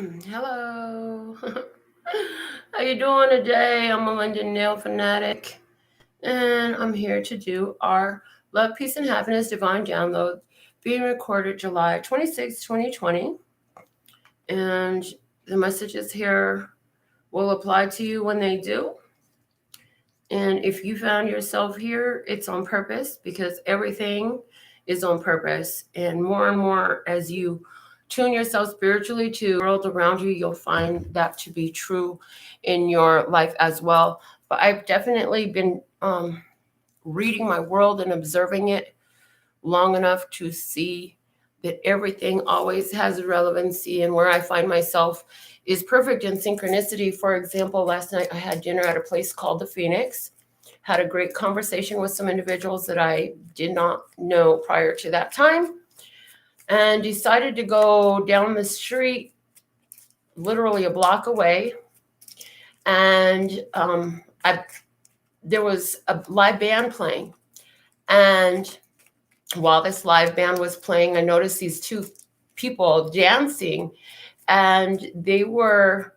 Hello. How you doing today? I'm Melinda NailFanatic, and I'm here to do our Love, Peace, and Happiness Divine Download, being recorded July 26, 2020. And the messages here will apply to you when they do. And if you found yourself here, it's on purpose, because everything is on purpose. And more as you tune yourself spiritually to the world around you, you'll find that to be true in your life as well. But I've definitely been reading my world and observing it long enough to see that everything always has relevancy, and where I find myself is perfect in synchronicity. For example, last night I had dinner at a place called the Phoenix, had a great conversation with some individuals that I did not know prior to that time, and decided to go down the street, literally a block away. And there was a live band playing. And while this live band was playing, I noticed these two people dancing, and they were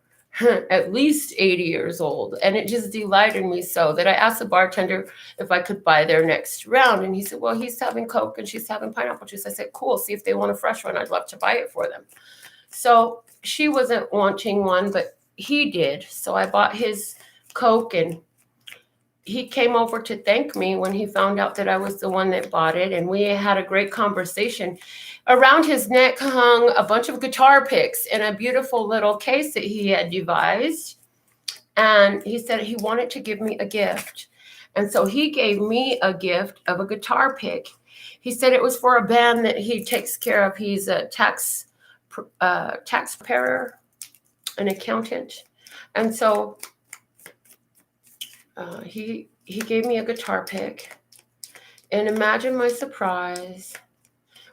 at least 80 years old. And it just delighted me so that I asked the bartender if I could buy their next round. And he said, well, he's having Coke and she's having pineapple juice. I said, cool, see if they want a fresh one. I'd love to buy it for them. So she wasn't wanting one, but he did. So I bought his Coke, and he came over to thank me when he found out that I was the one that bought it. And we had a great conversation. Around his neck hung a bunch of guitar picks in a beautiful little case that he had devised. And he said he wanted to give me a gift. And so he gave me a gift of a guitar pick. He said it was for a band that he takes care of. He's a tax preparer, an accountant. And so he gave me a guitar pick. And imagine my surprise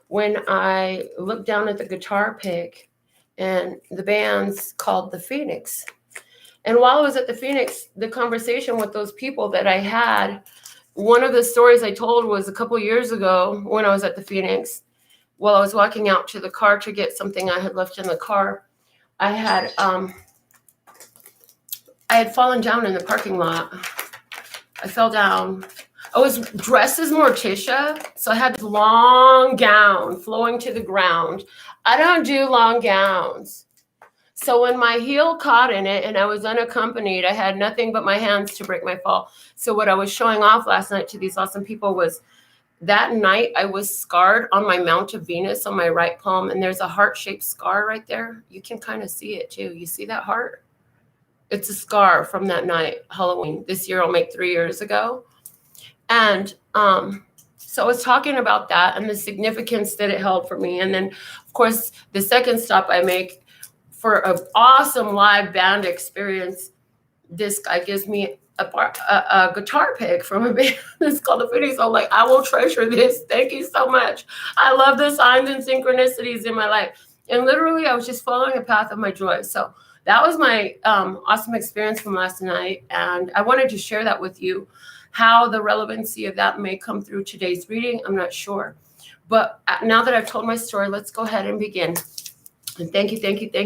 when I looked down at the guitar pick, and the band's called the Phoenix. And while I was at the Phoenix, the conversation with those people that I had, one of the stories I told was a couple years ago when I was at the Phoenix. While I was walking out to the car to get something I had left in the car, I had fallen down in the parking lot. I fell down. I was dressed as Morticia, so I had this long gown flowing to the ground. I don't do long gowns. So when my heel caught in it and I was unaccompanied, I had nothing but my hands to break my fall. So what I was showing off last night to these awesome people was that night I was scarred on my Mount of Venus on my right palm, and there's a heart-shaped scar right there. You can kind of see it too. You see that heart? It's a scar from that night, Halloween. This year I'll make 3 years ago. And so I was talking about that and the significance that it held for me. And then, of course, the second stop I make for an awesome live band experience, this guy gives me a guitar pick from a band that's called the Phoenix. I'm like, I will treasure this. Thank you so much. I love the signs and synchronicities in my life. And literally, I was just following a path of my joy. So that was my awesome experience from last night. And I wanted to share that with you. How the relevancy of that may come through today's reading, I'm not sure. But now that I've told my story, let's go ahead and begin. And thank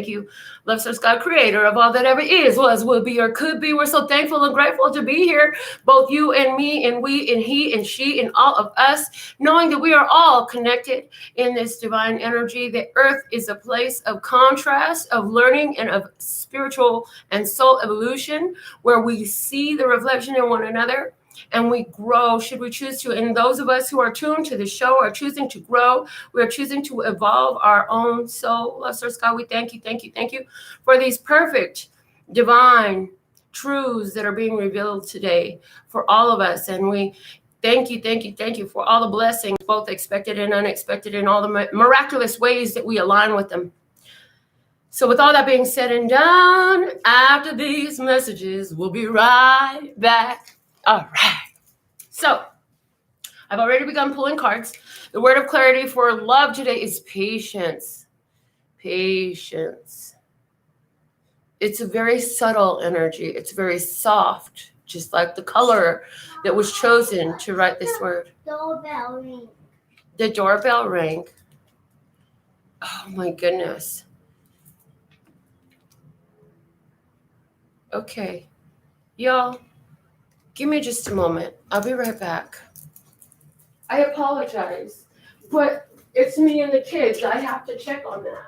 you. Love, source, God, creator of all that ever is, was, will be, or could be. We're so thankful and grateful to be here, both you and me, and we, and he, and she, and all of us, knowing that we are all connected in this divine energy. The earth is a place of contrast, of learning, and of spiritual and soul evolution, where we see the reflection in one another. And we grow, should we choose to. And those of us who are tuned to the show are choosing to grow. We are choosing to evolve our own soul. Love, source, God, we thank you for these perfect, divine truths that are being revealed today for all of us. And we thank you for all the blessings, both expected and unexpected, in all the miraculous ways that we align with them. So with all that being said and done, after these messages, we'll be right back. All right. So I've already begun pulling cards. The word of clarity for love today is patience. Patience. It's a very subtle energy. It's very soft, just like the color that was chosen to write this word. Doorbell ring. The doorbell rang. The doorbell rang. Oh my goodness. Okay. Y'all, give me just a moment. I'll be right back. I apologize, but it's me and the kids. I have to check on that.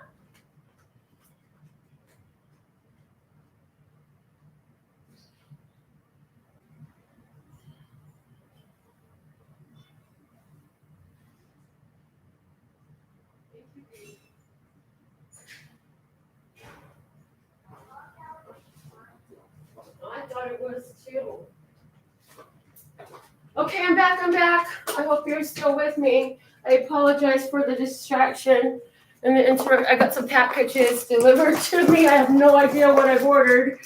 I thought it was too. Okay, I'm back. I hope you're still with me. I apologize for the distraction and the interim. I got some packages delivered to me. I have no idea what I've ordered,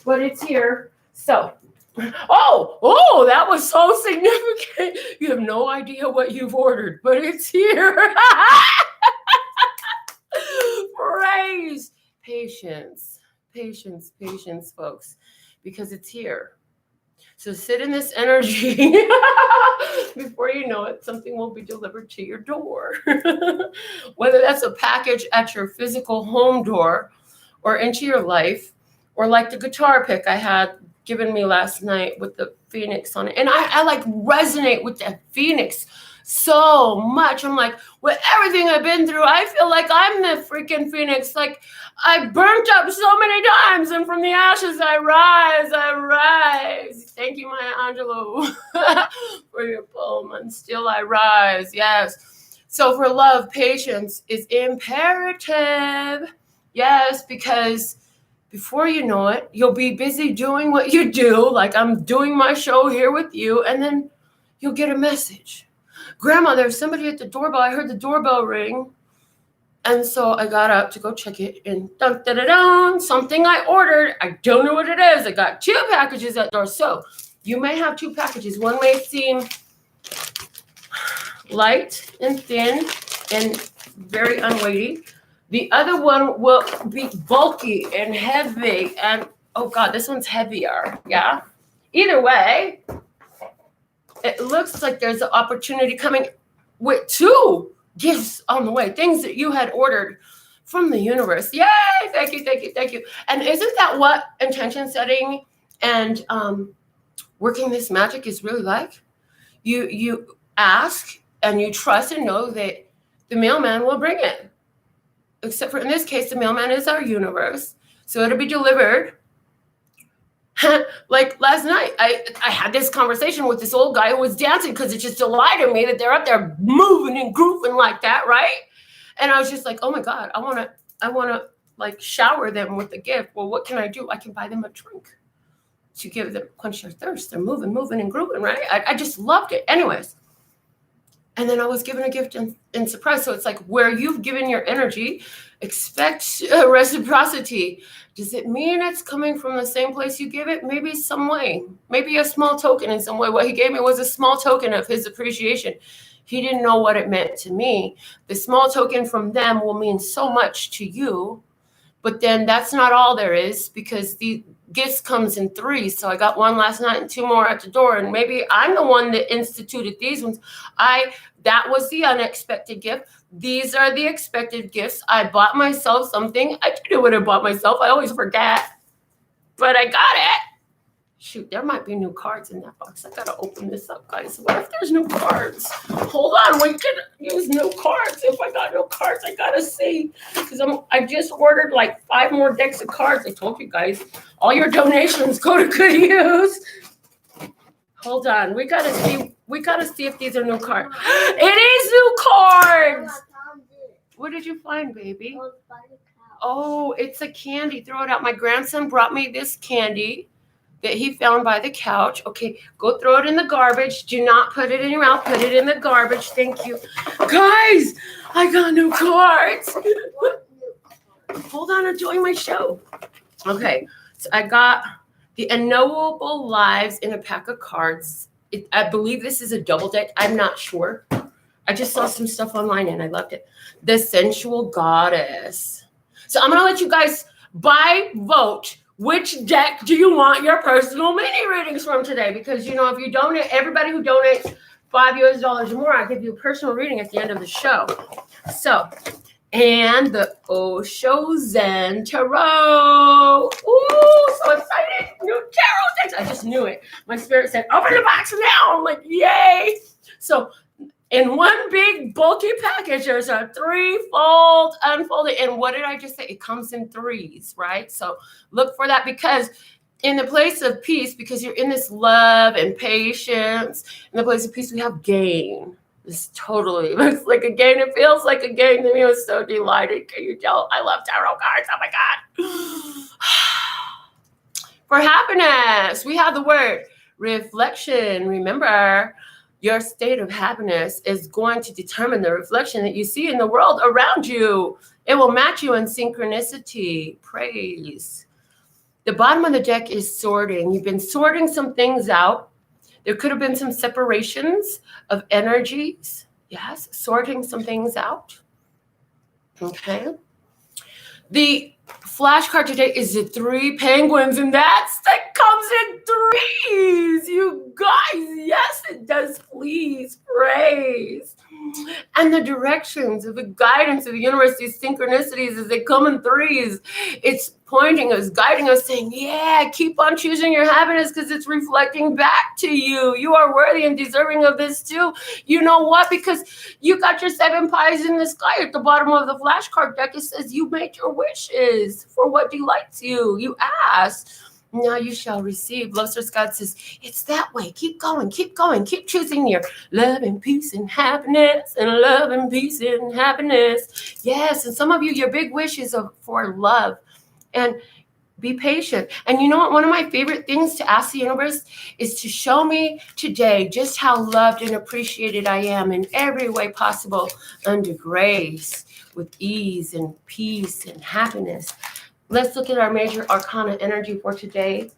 but it's here. So, oh, that was so significant. You have no idea what you've ordered, but it's here. Praise. Patience, folks, because it's here. So sit in this energy. Before you know it, something will be delivered to your door. Whether that's a package at your physical home door or into your life, or like the guitar pick I had given me last night with the phoenix on it. And I like resonate with that phoenix so much. I'm like, with everything I've been through, I feel like I'm the freaking phoenix. Like, I burnt up so many times, and from the ashes I rise. Thank you, Maya Angelou, for your poem, and still I rise. Yes. So for love, patience is imperative. Yes, because before you know it, you'll be busy doing what you do, like I'm doing my show here with you, and then you'll get a message. Grandma, there's somebody at the doorbell. I heard the doorbell ring. And so I got up to go check it, and something I ordered. I don't know what it is. I got 2 packages at the door. So you may have 2 packages. One may seem light and thin and very unweighty. The other one will be bulky and heavy. And oh God, this one's heavier. Yeah. Either way, it looks like there's an opportunity coming with 2 gifts on the way, things that you had ordered from the universe. Yay! Thank you. And isn't that what intention setting and working this magic is really like? You ask and you trust and know that the mailman will bring it. Except for in this case, the mailman is our universe. So it'll be delivered. Like last night, I had this conversation with this old guy who was dancing because it just delighted me that they're up there moving and grooving like that, right? And I was just like, oh my God, I wanna like shower them with the gift. Well, what can I do? I can buy them a drink to give them, quench their thirst. They're moving and grooving, right? I just loved it. Anyways. And then I was given a gift in surprise. So it's like where you've given your energy, expect reciprocity. Does it mean it's coming from the same place you give it? Maybe some way. Maybe a small token in some way. What he gave me was a small token of his appreciation. He didn't know what it meant to me. The small token from them will mean so much to you. But then that's not all there is, because the gifts comes in 3. So I got 1 last night and 2 more at the door. And maybe I'm the one that instituted these ones. That was the unexpected gift. These are the expected gifts. I bought myself something. I don't know what I bought myself. I always forget. But I got it. Shoot, there might be new cards in that box. I gotta open this up, guys. What if there's new cards? Hold on, we can use new cards. If I got new cards, I gotta see. Because I just ordered like 5 more decks of cards. I told you guys, all your donations go to good use. Hold on, we gotta see if these are new cards. It is new cards. What did you find, baby? Oh, it's a candy. Throw it out. My grandson brought me this candy that he found by the couch. Okay, go throw it in the garbage. Do not put it in your mouth. Put it in the garbage. Thank you. Guys, I got new cards. Hold on, I'm doing my show. Okay, so I got the Unknowable Lives in a pack of cards. I believe this is a double deck. I'm not sure. I just saw some stuff online and I loved it. The Sensual Goddess. So I'm going to let you guys vote. Which deck do you want your personal mini readings from today? Because, you know, if you donate, everybody who donates $5 or more, I give you a personal reading at the end of the show. So, and the Osho Zen Tarot. Ooh, so excited. new tarot decks. I just knew it. My spirit said, open the box now. I'm like, yay. So in one big bulky package, there's a 3-fold unfolded. And what did I just say? It comes in 3s, right? So look for that, because in the place of peace, because you're in this love and patience, in the place of peace, we have gain. This totally looks like a gain. It feels like a gain to me. I was so delighted. Can you tell? I love tarot cards. Oh my God. For happiness, we have the word reflection. Remember, your state of happiness is going to determine the reflection that you see in the world around you. It will match you in synchronicity. Praise. The bottom of the deck is sorting. You've been sorting some things out. There could have been some separations of energies. Yes, sorting some things out. Okay. The flashcard today is the 3 penguins, and that comes in 3s. You guys, yes, it does. Please, praise. And the directions of the guidance of the universe, these synchronicities, as they come in 3s, it's pointing us, guiding us, saying, yeah, keep on choosing your happiness because it's reflecting back to you. You are worthy and deserving of this too. You know what? Because you got your 7 pies in the sky at the bottom of the flashcard deck. It says you made your wishes for what delights you. You asked. Now you shall receive. Love Source God says, it's that way. Keep going, keep going, keep choosing your love and peace and happiness, and love and peace and happiness. Yes, and some of you, your big wish is for love. And be patient. And you know what? One of my favorite things to ask the universe is to show me today just how loved and appreciated I am in every way possible, under grace, with ease and peace and happiness. Let's look at our major arcana energy for today.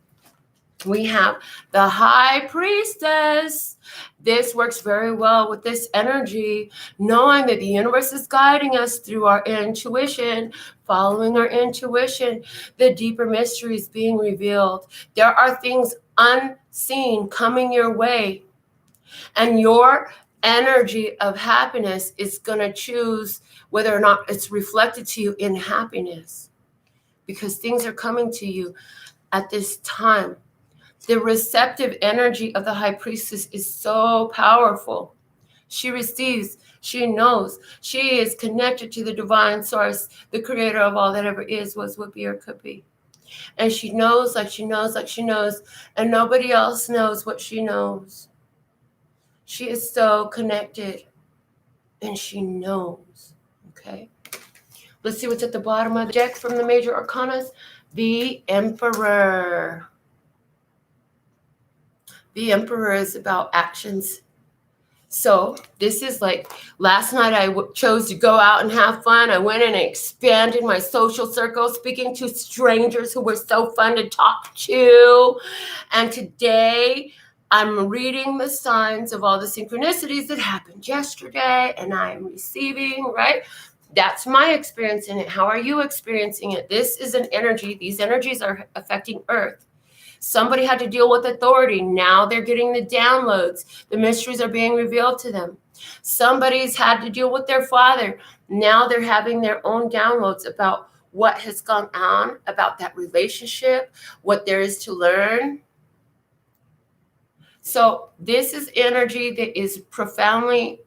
We have the High Priestess. This works very well with this energy, knowing that the universe is guiding us through our intuition, following our intuition, the deeper mysteries being revealed. There are things unseen coming your way, and your energy of happiness is going to choose whether or not it's reflected to you in happiness, because things are coming to you at this time. The receptive energy of the High Priestess is so powerful. She receives, she knows, she is connected to the divine source, the creator of all that ever is, was, would be, or could be. And she knows like she knows like she knows, and nobody else knows what she knows. She is so connected, and she knows, okay? Let's see what's at the bottom of the deck from the major arcanas. The Emperor. The Emperor is about actions. So this is like, last night I chose to go out and have fun. I went and expanded my social circle, speaking to strangers who were so fun to talk to. And today I'm reading the signs of all the synchronicities that happened yesterday, and I'm receiving, right? That's my experience in it. How are you experiencing it? This is an energy. These energies are affecting Earth. Somebody had to deal with authority. Now they're getting the downloads. The mysteries are being revealed to them. Somebody's had to deal with their father. Now they're having their own downloads about what has gone on, about that relationship, what there is to learn. So this is energy that is profoundly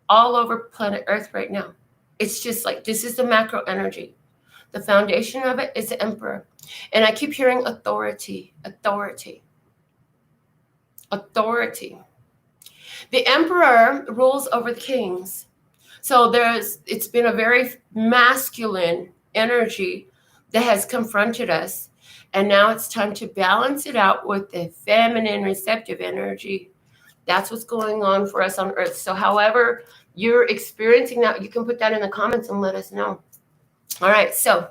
all over planet Earth right now. It's just like, this is the macro energy. The foundation of it is the Emperor. And I keep hearing authority, authority, authority. The Emperor rules over the kings. So it's been a very masculine energy that has confronted us. And now it's time to balance it out with the feminine receptive energy. That's what's going on for us on Earth. So however you're experiencing that, you can put that in the comments and let us know. All right, so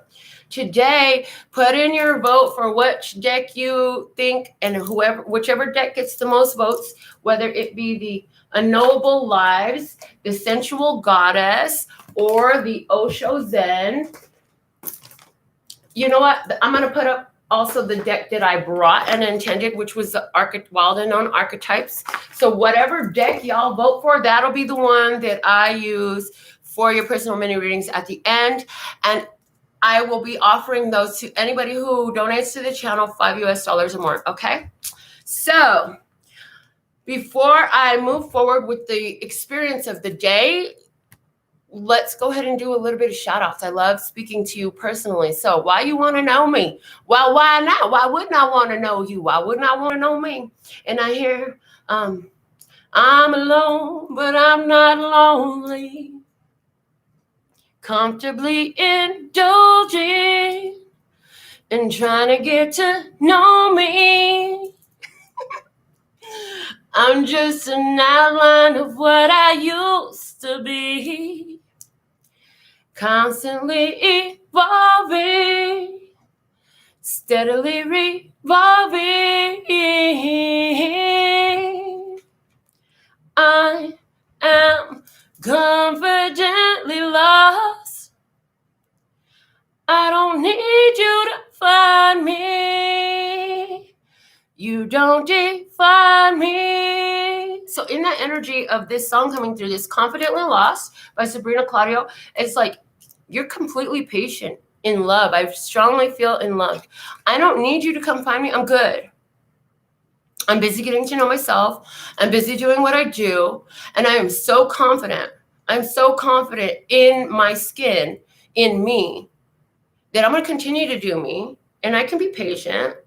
today, put in your vote for which deck you think, and whichever deck gets the most votes, whether it be the Unknowable Lives, the Sensual Goddess, or the Osho Zen. You know what? I'm going to put up also the deck that I brought and intended, which was the Wild and Known Archetypes. So whatever deck y'all vote for, that'll be the one that I use for your personal mini readings at the end. And I will be offering those to anybody who donates to the channel, $5 or more, okay? So before I move forward with the experience of the day, let's go ahead and do a little bit of shout outs. I love speaking to you personally. So why you want to know me? Well, why not? Why wouldn't I want to know you? Why wouldn't I want to know me? And I hear, I'm alone, but I'm not lonely. Comfortably indulging and trying to get to know me. I'm just an outline of what I used to be. Constantly evolving, steadily revolving. I am confidently lost. I don't need you to find me. You don't define me. So in that energy of this song coming through, this Confidently Lost by Sabrina Claudio, it's like you're completely patient in love. I strongly feel in love. I don't need you to come find me. I'm good. I'm busy getting to know myself. I'm busy doing what I do. And I am so confident. I'm so confident in my skin, in me, that I'm going to continue to do me. And I can be patient.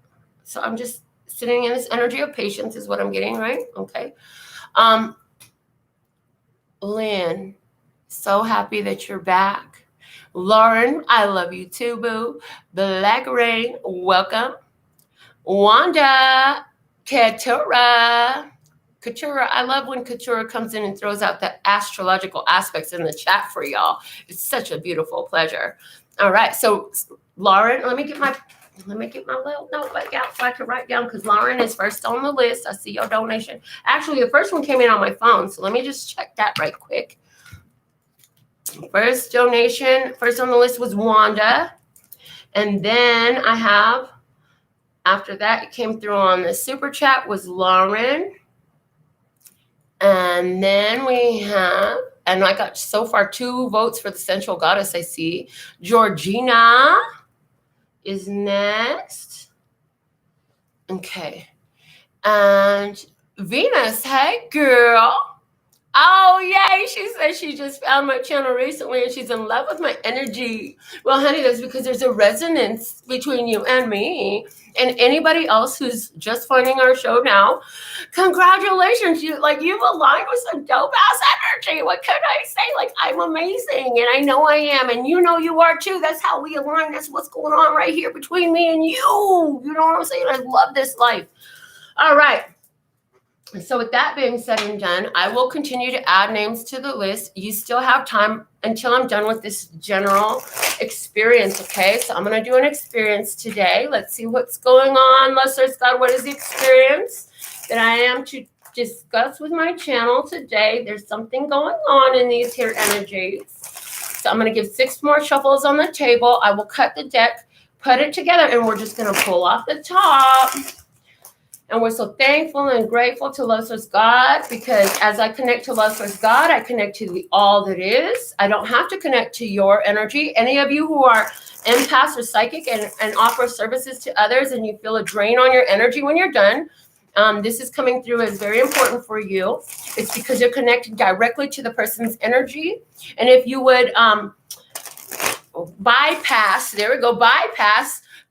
So I'm just sitting in this energy of patience is what I'm getting, right? Okay. Lynn, so happy that you're back. Lauren, I love you too, boo. Black Rain, welcome. Wanda, Katura, I love when Katura comes in and throws out the astrological aspects in the chat for y'all. It's such a beautiful pleasure. All right, so Lauren, let me get my little notebook out so I can write down, because Lauren is first on the list. I see your donation. Actually, the first one came in on my phone, so let me just check that right quick. First donation, first on the list was Wanda. And then I have, after that, it came through on the super chat was Lauren. And then we have, and I got so far 2 votes for the Sensual Goddess, I see. Georgina is next. Okay. And Venus, hey girl. Oh, yay. She said she just found my channel recently and she's in love with my energy. Well, honey, that's because there's a resonance between you and me. And anybody else who's just finding our show now, congratulations. You've aligned with some dope-ass energy. What could I say? Like, I'm amazing, and I know I am, and you know you are too. That's how we align. That's what's going on right here between me and you. You know what I'm saying? I love this life. All right. So with that being said and done, I will continue to add names to the list. You still have time until I'm done with this general experience, okay? So I'm going to do an experience today. Let's see what's going on. Lesser's God, what is the experience that I am to discuss with my channel today? There's something going on in these here energies. So I'm going to give 6 more shuffles on the table. I will cut the deck, put it together, and we're just going to pull off the top. And we're so thankful and grateful to Love Source God, because as I connect to Love Source God, I connect to the all that is. I don't have to connect to your energy. Any of you who are empaths or psychic and offer services to others and you feel a drain on your energy when you're done, this is coming through as very important for you. It's because you're connected directly to the person's energy. And if you would bypass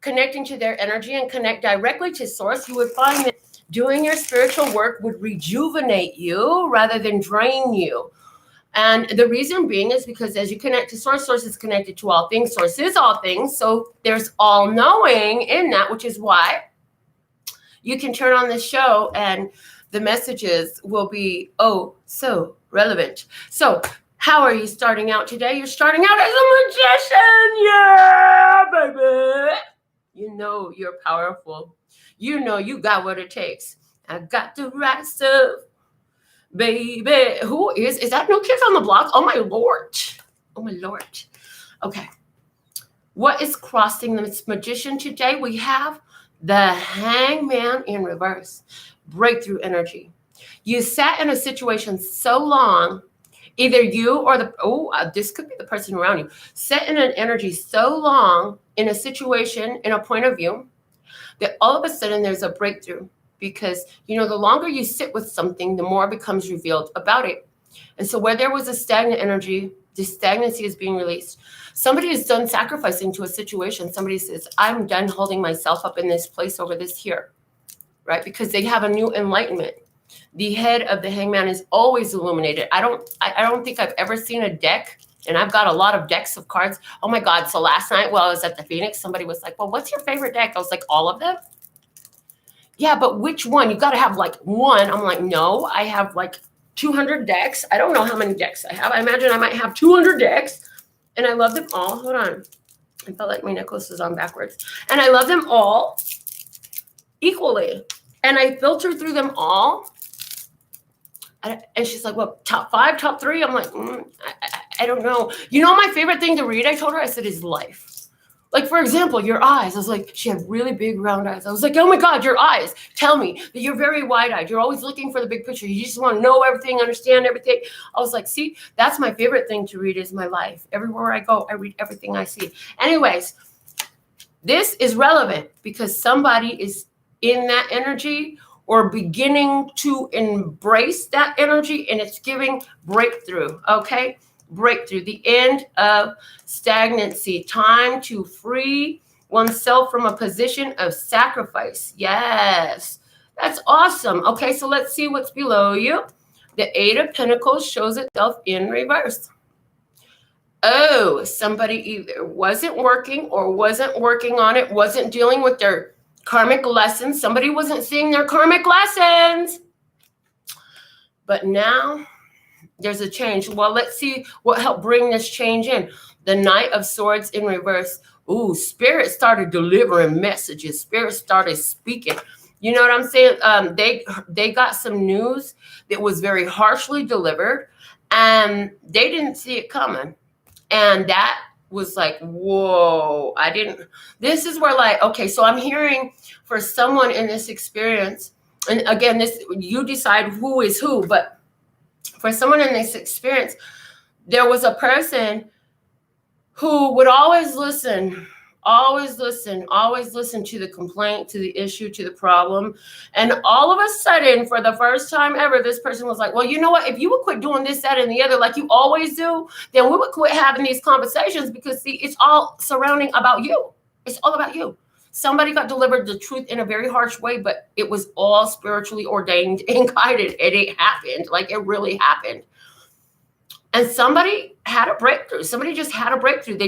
connecting to their energy and connect directly to source, you would find that doing your spiritual work would rejuvenate you rather than drain you. And the reason being is because as you connect to source, source is connected to all things. Source is all things. So there's all knowing in that, which is why you can turn on this show and the messages will be, oh, so relevant. So how are you starting out today? You're starting out as a magician. Yeah, baby. You know you're powerful. You know you got what it takes. I got the right stuff, baby. Who is that New Kids on the Block? Oh, my Lord. Oh, my Lord. Okay. What is crossing this magician today? We have the Hangman in reverse. Breakthrough energy. You sat in a situation so long Either you or this could be the person around you, set in an energy so long in a situation, in a point of view, that all of a sudden there's a breakthrough. Because, the longer you sit with something, the more becomes revealed about it. And so where there was a stagnant energy, this stagnancy is being released. Somebody is done sacrificing to a situation. Somebody says, I'm done holding myself up in this place over this here, right? Because they have a new enlightenment. The head of the hangman is always illuminated. I don't think I've ever seen a deck, and I've got a lot of decks of cards. Oh my God. So last night while I was at the Phoenix, somebody was like, well, what's your favorite deck? I was like, all of them. Yeah, but which one? You got to have like one. I'm like, no, I have like 200 decks. I don't know how many decks I have. I imagine I might have 200 decks, and I love them all. Hold on. I felt like my necklace is on backwards. And I love them all equally. And I filter through them all. And she's like, well, top 5, top 3? I'm like, I don't know. My favorite thing to read, I told her, I said, is life. Like, for example, your eyes. I was like, she had really big round eyes. I was like, oh my God, your eyes. Tell me that you're very wide-eyed. You're always looking for the big picture. You just want to know everything, understand everything. I was like, see, that's my favorite thing to read is my life. Everywhere I go, I read everything I see. Anyways, this is relevant because somebody is in that energy or beginning to embrace that energy, and it's giving breakthrough, okay? Breakthrough, the end of stagnancy, time to free oneself from a position of sacrifice. Yes, that's awesome. Okay, so let's see what's below you. The 8 of Pentacles shows itself in reverse. Oh, somebody either wasn't working or wasn't working on it, wasn't dealing with their karmic lessons. Somebody wasn't seeing their karmic lessons. But now there's a change. Well, let's see what helped bring this change in. The Knight of Swords in reverse. Ooh, Spirit started delivering messages. Spirit started speaking. You know what I'm saying? They got some news that was very harshly delivered, and they didn't see it coming. And that was like, whoa, this is where like, okay, so I'm hearing for someone in this experience, and again, you decide who is who, but for someone in this experience, there was a person who would always listen to the complaint, to the issue, to the problem. And all of a sudden, for the first time ever, this person was like, well, you know what? If you would quit doing this, that, and the other like you always do, then we would quit having these conversations because, see, it's all surrounding about you. It's all about you. Somebody got delivered the truth in a very harsh way, but it was all spiritually ordained and guided. And it happened. Like, it really happened. And somebody had a breakthrough. Somebody just had a breakthrough.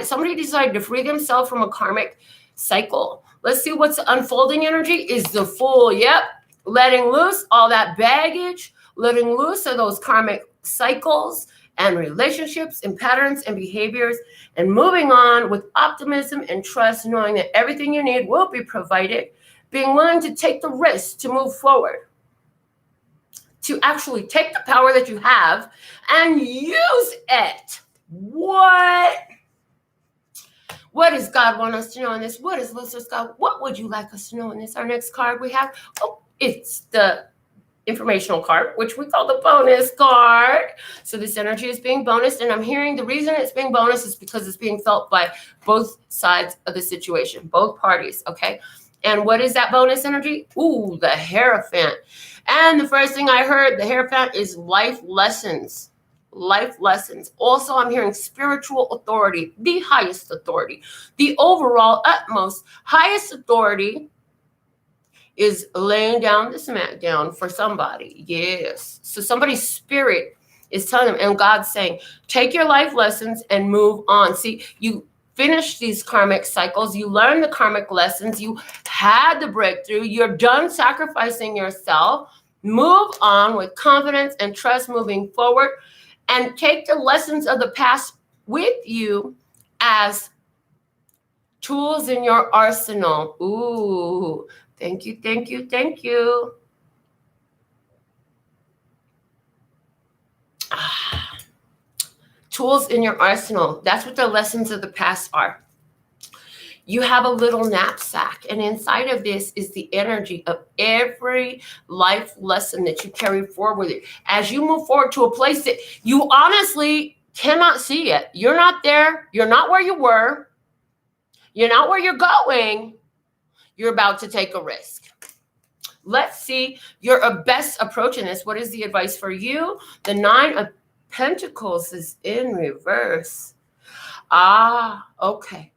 Somebody decided to free themselves from a karmic cycle. Let's see what's the unfolding energy is the Fool. Yep. Letting loose all that baggage, letting loose of those karmic cycles and relationships and patterns and behaviors, and moving on with optimism and trust, knowing that everything you need will be provided, being willing to take the risk to move forward, to actually take the power that you have and use it. What does God want us to know in this? What is listeners God? What would you like us to know in this? Our next card we have, it's the informational card, which we call the bonus card. So this energy is being bonused, and I'm hearing the reason it's being bonused is because it's being felt by both sides of the situation, both parties, okay? And what is that bonus energy? Ooh, the Hierophant. And the first thing I heard, the Hierophant, is life lessons. Life lessons. Also, I'm hearing spiritual authority, the highest authority, the overall utmost highest authority is laying down the smackdown for somebody. Yes. So somebody's spirit is telling them, and God's saying, take your life lessons and move on. See, you finish these karmic cycles. You learn the karmic lessons. You had the breakthrough. You're done sacrificing yourself. Move on with confidence and trust moving forward, and take the lessons of the past with you as tools in your arsenal. Ooh, thank you, thank you, thank you. Tools in your arsenal. That's what the lessons of the past are. You have a little knapsack, and inside of this is the energy of every life lesson that you carry forward with you. As you move forward to a place that you honestly cannot see yet. You're not there. You're not where you were. You're not where you're going. You're about to take a risk. Let's see your best approach in this. What is the advice for you? The 9 of Pentacles is in reverse. Okay.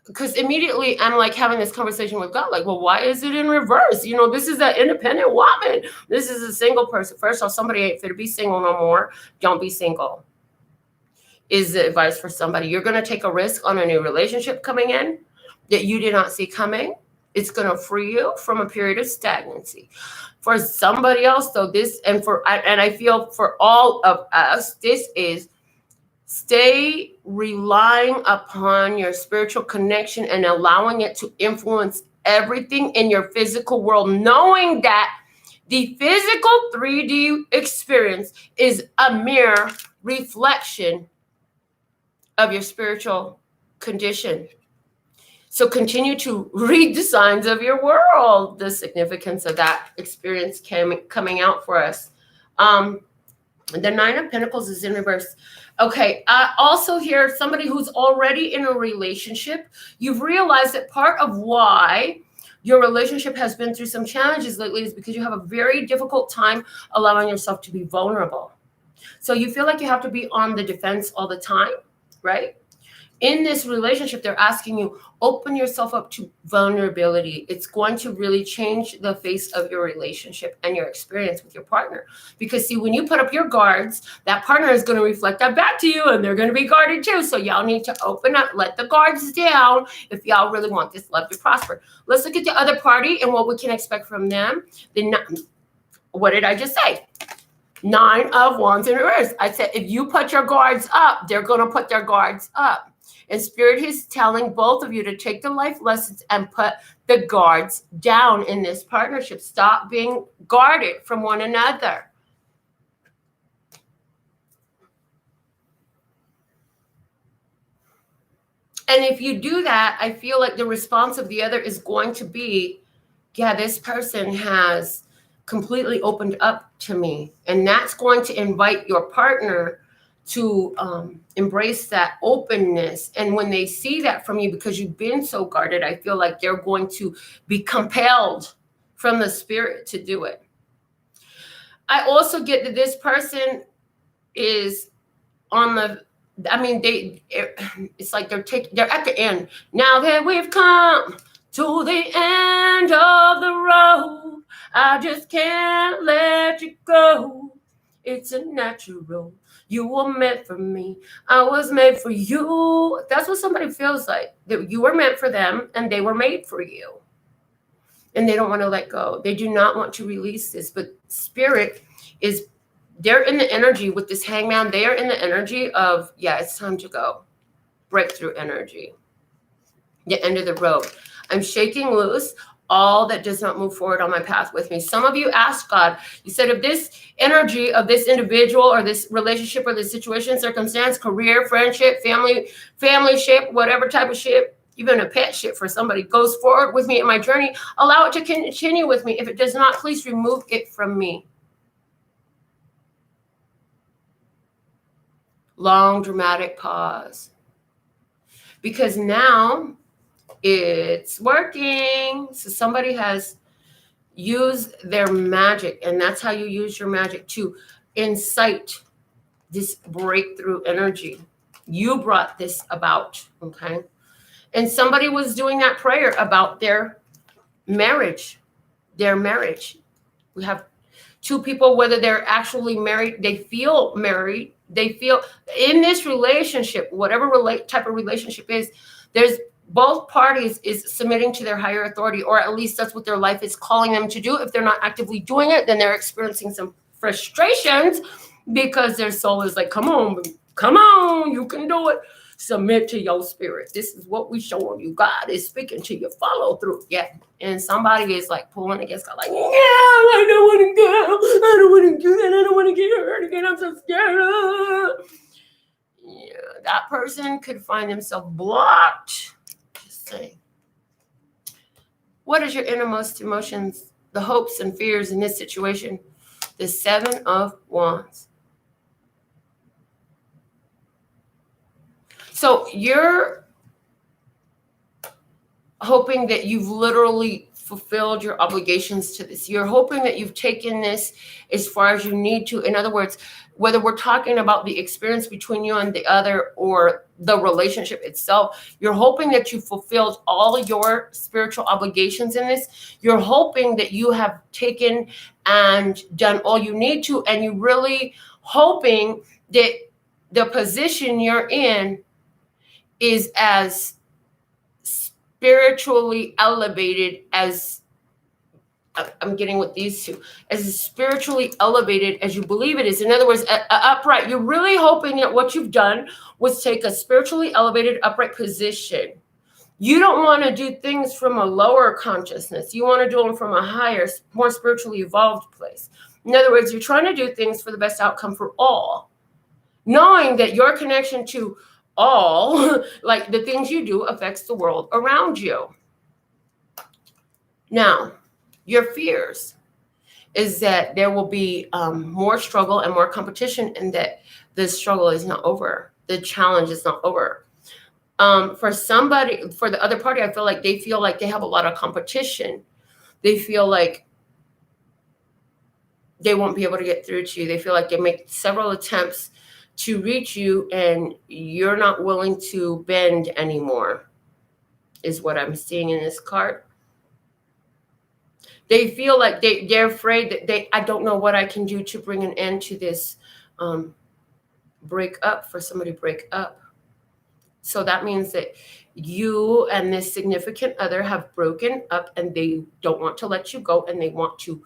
Because immediately I'm like having this conversation with God, like, well, why is it in reverse? You know, this is an independent woman. This is a single person. First off, somebody ain't fit to be single no more. Don't be single. Is the advice for somebody. You're going to take a risk on a new relationship coming in that you did not see coming. It's going to free you from a period of stagnancy. For somebody else, though, I feel for all of us, this is stay relying upon your spiritual connection and allowing it to influence everything in your physical world, knowing that the physical 3D experience is a mere reflection of your spiritual condition. So continue to read the signs of your world, the significance of that experience coming out for us. The 9 of Pentacles is in reverse. Okay, also here, somebody who's already in a relationship, you've realized that part of why your relationship has been through some challenges lately is because you have a very difficult time allowing yourself to be vulnerable. So you feel like you have to be on the defense all the time, right? In this relationship, they're asking you, open yourself up to vulnerability. It's going to really change the face of your relationship and your experience with your partner. Because see, when you put up your guards, that partner is going to reflect that back to you, and they're going to be guarded too. So y'all need to open up, let the guards down if y'all really want this love to prosper. Let's look at the other party and what we can expect from them. What did I just say? 9 of Wands in reverse. I said, if you put your guards up, they're going to put their guards up. And Spirit is telling both of you to take the life lessons and put the guards down in this partnership. Stop being guarded from one another. And if you do that, I feel like the response of the other is going to be, yeah, this person has completely opened up to me. And that's going to invite your partner to embrace that openness. And when they see that from you, because you've been so guarded, I feel like they're going to be compelled from the Spirit to do it. I also get that this person is on the, it's like they're at the end. Now that we've come to the end of the road, I just can't let you go. It's a natural. You were meant for me. I was made for you. That's what somebody feels like. That you were meant for them and they were made for you. And they don't want to let go. They do not want to release this. But Spirit is, they're in the energy with this hangman. They are in the energy of, yeah, it's time to go. Breakthrough energy. The end of the road. I'm shaking loose all that does not move forward on my path with me. Some of you asked God, you said, if this energy of this individual or this relationship or this situation, circumstance, career, friendship, family ship, whatever type of ship, even a pet ship for somebody, goes forward with me in my journey, allow it to continue with me. If it does not, please remove it from me. Long, dramatic pause. Because now it's working. So somebody has used their magic, and that's how you use your magic to incite this breakthrough energy. You brought this about, okay? And somebody was doing that prayer about their marriage. We have 2 people, whether they're actually married, they feel married, they feel in this relationship, whatever type of relationship is, there's both parties is submitting to their higher authority, or at least that's what their life is calling them to do. If they're not actively doing it, then they're experiencing some frustrations because their soul is like, come on, you can do it. Submit to your spirit. This is what we showing you. God is speaking to you. Follow through. Yeah. And somebody is like pulling against God, like, yeah, I don't want to go. I don't want to do that. I don't want to get hurt again. I'm so scared. Yeah, that person could find themselves blocked. Just saying. What is your innermost emotions, the hopes and fears in this situation? The Seven of Wands. So you're hoping that you've literally fulfilled your obligations to this. You're hoping that you've taken this as far as you need to. In other words, whether we're talking about the experience between you and the other or the relationship itself, you're hoping that you fulfilled all your spiritual obligations in this. You're hoping that you have taken and done all you need to, and you're really hoping that the position you're in is as spiritually elevated as I'm getting with these two, as spiritually elevated as you believe it is. In other words, upright. You're really hoping that what you've done was take a spiritually elevated, upright position. You don't want to do things from a lower consciousness. You want to do them from a higher, more spiritually evolved place. In other words, you're trying to do things for the best outcome for all, knowing that your connection to all, like the things you do, affects the world around you. Now, your fears is that there will be more struggle and more competition, and that the struggle is not over. The challenge is not over. For somebody, for the other party, I feel like they have a lot of competition. They feel like they won't be able to get through to you. They feel like they make several attempts to reach you, and you're not willing to bend anymore, is what I'm seeing in this card. They feel like they're afraid that I don't know what I can do to bring an end to this break up, for somebody to break up. So that means that you and this significant other have broken up, and they don't want to let you go, and they want to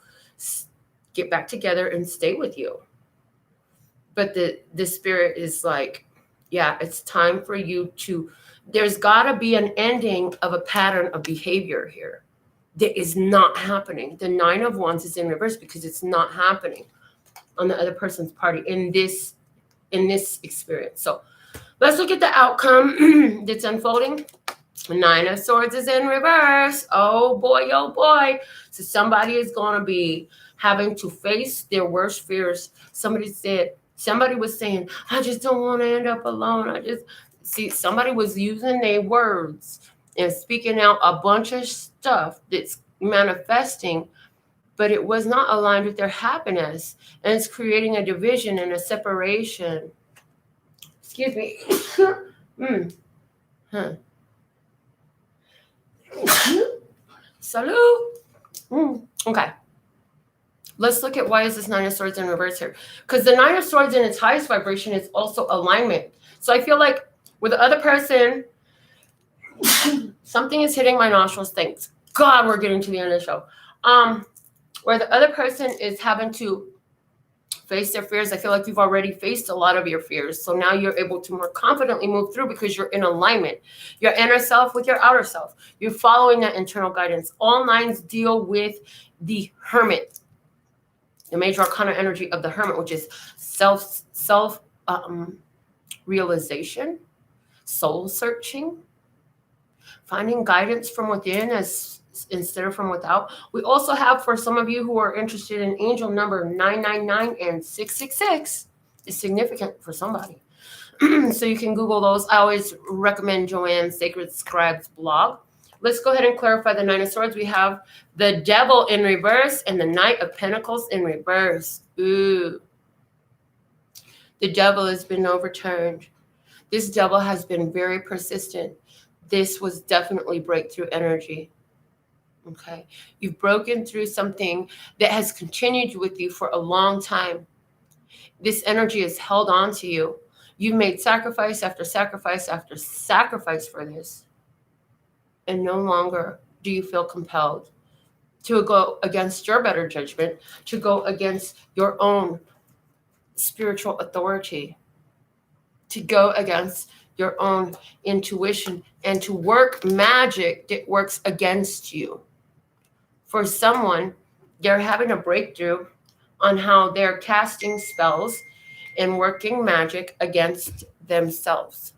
get back together and stay with you. But the spirit is like, yeah, it's time for you to, there's got to be an ending of a pattern of behavior here that is not happening. The Nine of Wands is in reverse because it's not happening on the other person's party in this experience. So let's look at the outcome that's unfolding. Nine of Swords is in reverse. Oh boy, oh boy. So somebody is going to be having to face their worst fears. Somebody was saying, I just don't want to end up alone. Somebody was using their words and speaking out a bunch of stuff that's manifesting, but it was not aligned with their happiness. And it's creating a division and a separation. Excuse me. Salute. Okay. Let's look at why is this Nine of Swords in reverse here. Because the Nine of Swords in its highest vibration is also alignment. So I feel like with the other person, something is hitting my nostrils. Thanks God we're getting to the end of the show. Where the other person is having to face their fears. I feel like you've already faced a lot of your fears. So now you're able to more confidently move through because you're in alignment. Your inner self with your outer self. You're following that internal guidance. All nines deal with the Hermit. The major arcana energy of the Hermit, which is self realization, soul searching, finding guidance from within instead of from without. We also have, for some of you who are interested in angel number 999 and 666, is significant for somebody. So you can Google those. I always recommend Joanne's Sacred Scribes blog. Let's go ahead and clarify the Nine of Swords. We have the Devil in reverse and the Knight of Pentacles in reverse. Ooh. The Devil has been overturned. This Devil has been very persistent. This was definitely breakthrough energy. Okay. You've broken through something that has continued with you for a long time. This energy has held on to you. You've made sacrifice after sacrifice after sacrifice for this. And no longer do you feel compelled to go against your better judgment, to go against your own spiritual authority, to go against your own intuition, and to work magic that works against you. For someone, they're having a breakthrough on how they're casting spells and working magic against themselves.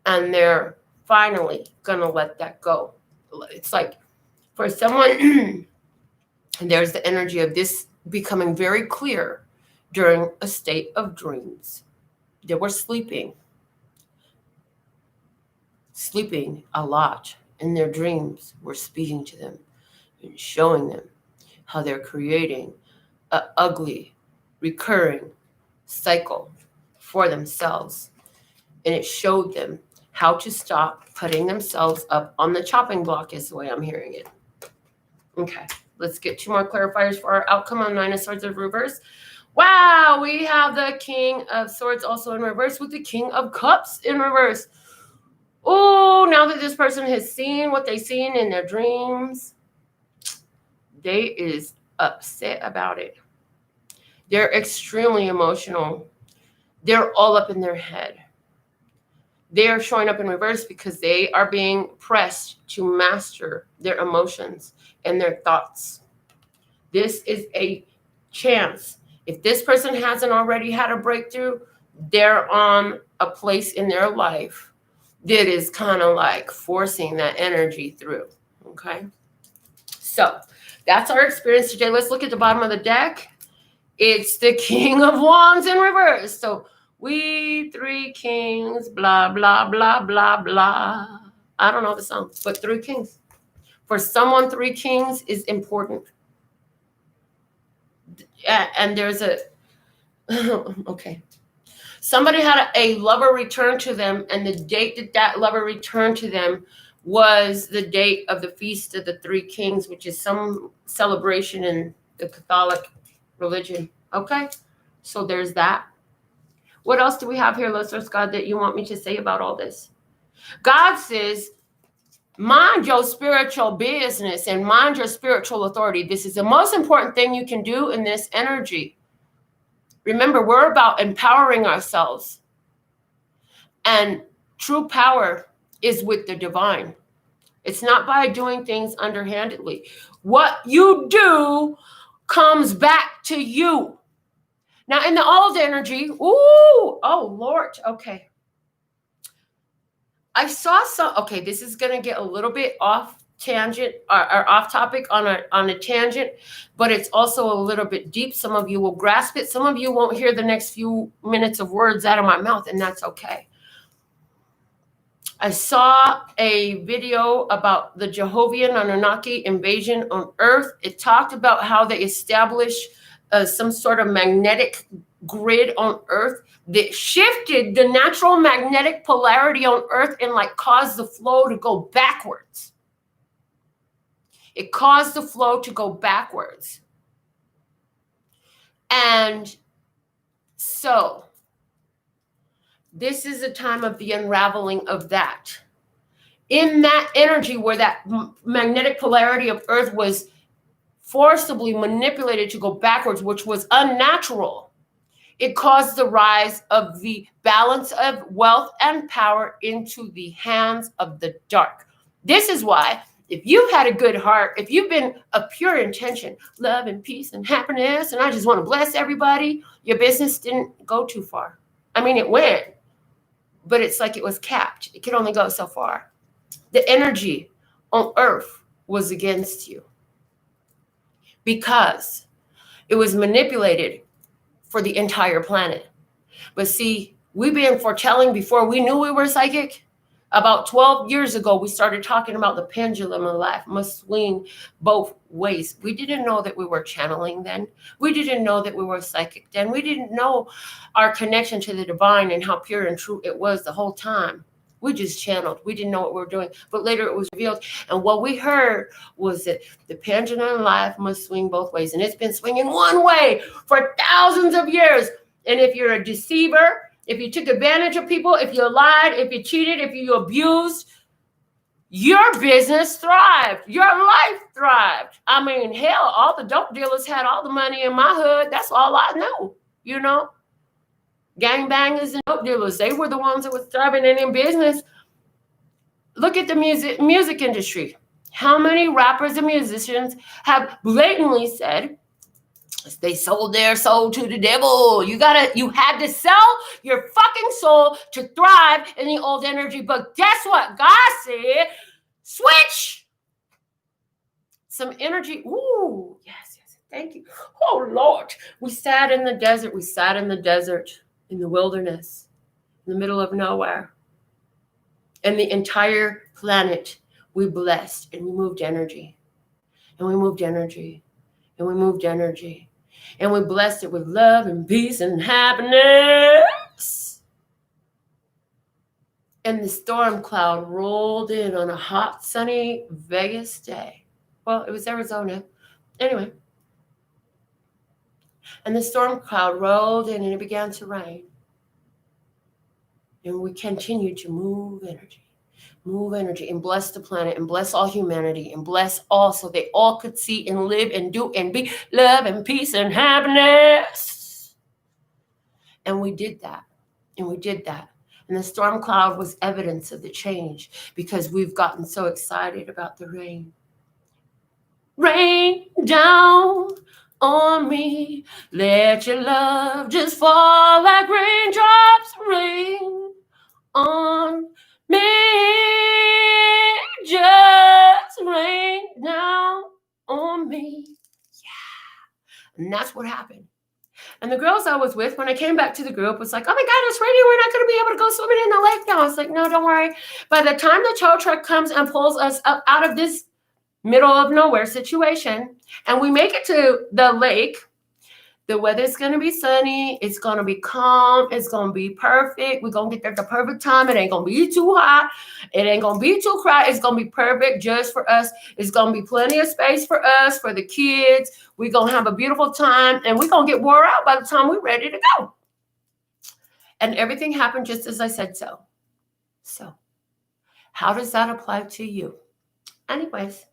And they're finally going to let that go. It's like For someone, there's the energy of this becoming very clear during a state of dreams. They were sleeping a lot, and their dreams were speaking to them and showing them how they're creating an ugly, recurring cycle for themselves. And it showed them how to stop putting themselves up on the chopping block, is the way I'm hearing it. Okay, let's get 2 more clarifiers for our outcome on 9 of Swords of reverse. Wow, we have the King of Swords also in reverse with the King of Cups in reverse. Oh, now that this person has seen what they've seen in their dreams, they is upset about it. They're extremely emotional. They're all up in their head. They are showing up in reverse because they are being pressed to master their emotions and their thoughts. This is a chance. If this person hasn't already had a breakthrough, they're on a place in their life that is kind of like forcing that energy through. Okay. So that's our experience today. Let's look at the bottom of the deck. It's the King of Wands in reverse. So we 3 kings, blah, blah, blah, blah, blah. I don't know the song, but 3 kings. For someone, 3 kings is important. And there's a, okay. Somebody had a lover return to them, and the date that lover returned to them was the date of the Feast of the 3 Kings, which is some celebration in the Catholic religion. Okay, so there's that. What else do we have here, listeners, God, that you want me to say about all this? God says, mind your spiritual business and mind your spiritual authority. This is the most important thing you can do in this energy. Remember, we're about empowering ourselves. And true power is with the divine. It's not by doing things underhandedly. What you do comes back to you. Now, in the old energy, oh, Lord, okay. I saw some, okay, this is going to get a little bit off tangent or off topic on a tangent, but it's also a little bit deep. Some of you will grasp it. Some of you won't hear the next few minutes of words out of my mouth, and that's okay. I saw a video about the Jehovah Anunnaki invasion on Earth. It talked about how they established some sort of magnetic grid on Earth that shifted the natural magnetic polarity on Earth and like caused the flow to go backwards. It caused the flow to go backwards. And so this is a time of the unraveling of that. In that energy where that magnetic polarity of Earth was forcibly manipulated to go backwards, which was unnatural, it caused the rise of the balance of wealth and power into the hands of the dark. This is why, if you've had a good heart, if you've been a pure intention, love and peace and happiness, and I just want to bless everybody, your business didn't go too far. I mean, it went, but it's like it was capped. It could only go so far. The energy on Earth was against you because it was manipulated for the entire planet. But see, we've been foretelling before we knew we were psychic. About 12 years ago, we started talking about the pendulum of life must swing both ways. We didn't know that we were channeling then. We didn't know that we were psychic then. We didn't know our connection to the divine and how pure and true it was the whole time. We just channeled. We didn't know what we were doing. But later it was revealed. And what we heard was that the pendulum of life must swing both ways. And it's been swinging one way for thousands of years. And if you're a deceiver, if you took advantage of people, if you lied, if you cheated, if you abused, your business thrived. Your life thrived. I mean, hell, all the dope dealers had all the money in my hood. That's all I know, you know. Gangbangers and dope dealers, they were the ones that were thriving in business. Look at the music industry. How many rappers and musicians have blatantly said they sold their soul to the devil? You had to sell your fucking soul to thrive in the old energy. But guess what? God said, switch. some energy. Ooh, yes, yes. Thank you. Oh, Lord. We sat in the desert. We sat in the desert, in the wilderness, in the middle of nowhere. And the entire planet we blessed, and we moved energy. And we moved energy. And we moved energy. And we blessed it with love and peace and happiness. And the storm cloud rolled in on a hot, sunny Vegas day. Well, it was Arizona. Anyway. And the storm cloud rolled in and it began to rain. And we continued to move energy and bless the planet and bless all humanity and bless all so they all could see and live and do and be love and peace and happiness. And we did that. And we did that. And the storm cloud was evidence of the change because we've gotten so excited about the rain. Rain down on me. Let your love just fall like raindrops. Rain on me. Just rain down on me. Yeah. And that's what happened. And the girls I was with, when I came back to the group, was like, oh my God, it's raining. We're not going to be able to go swimming in the lake now. I was like, no, don't worry. By the time the tow truck comes and pulls us up out of this middle of nowhere situation, and we make it to the lake, the weather's going to be sunny. It's going to be calm. It's going to be perfect. We're going to get there at the perfect time. It ain't going to be too hot. It ain't going to be too crowded. It's going to be perfect just for us. It's going to be plenty of space for us, for the kids. We're going to have a beautiful time, and we're going to get wore out by the time we're ready to go. And everything happened just as I said so. So how does that apply to you? Anyways,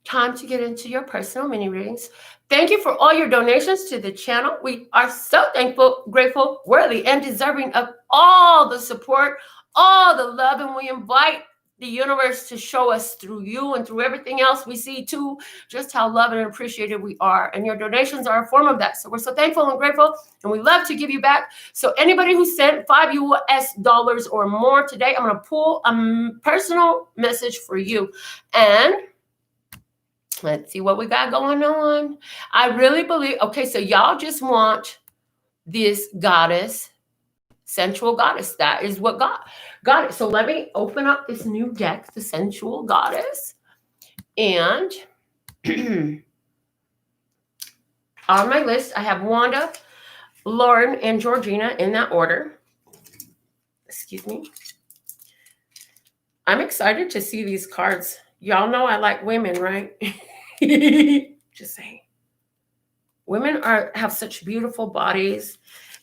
time to get into your personal mini readings. Thank you for all your donations to the channel. We are so thankful, grateful, worthy, and deserving of all the support, all the love, and we invite the universe to show us through you and through everything else we see too, just how loved and appreciated we are. And your donations are a form of that. So we're so thankful and grateful, and we love to give you back. So anybody who sent $5 US or more today, I'm going to pull a personal message for you. And let's see what we got going on. I really believe, okay, so y'all just want this goddess, sensual goddess. That is what God got it. So let me open up this new deck, the sensual goddess. And on my list, I have Wanda, Lauren, and Georgina in that order. Excuse me. I'm excited to see these cards. Y'all know I like women, right? Just saying. Women have such beautiful bodies,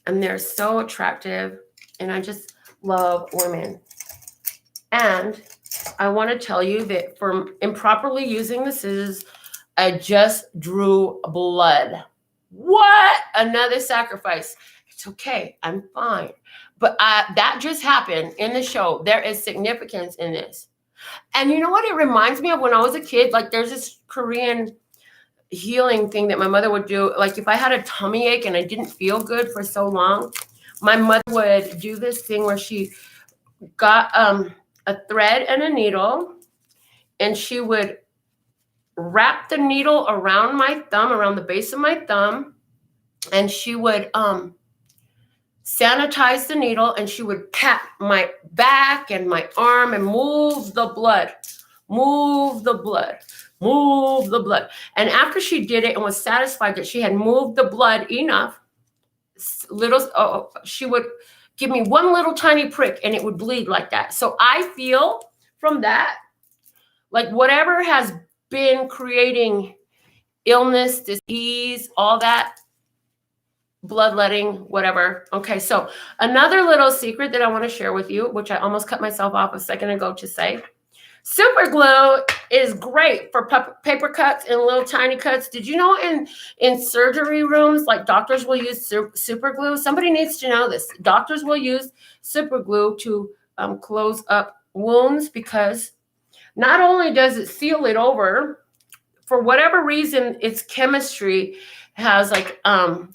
and they're so attractive, and I just love women. And I want to tell you that from improperly using the scissors, I just drew blood. What? Another sacrifice. It's okay. I'm fine. But that just happened in the show. There is significance in this. And you know what it reminds me of when I was a kid? Like there's this Korean healing thing that my mother would do. Like if I had a tummy ache and I didn't feel good for so long, my mother would do this thing where she got a thread and a needle, and she would wrap the needle around my thumb, around the base of my thumb, and she would sanitize the needle, and she would pat my back and my arm and move the blood. And after she did it and was satisfied that she had moved the blood enough, she would give me one little tiny prick and it would bleed like that. So I feel from that, like whatever has been creating illness, disease, all that, bloodletting, whatever. Okay, so another little secret that I want to share with you, which I almost cut myself off a second ago to say, super glue is great for paper cuts and little tiny cuts. Did you know in surgery rooms, like doctors will use super glue? Somebody needs to know this. Doctors will use super glue to close up wounds because not only does it seal it over, for whatever reason, its chemistry has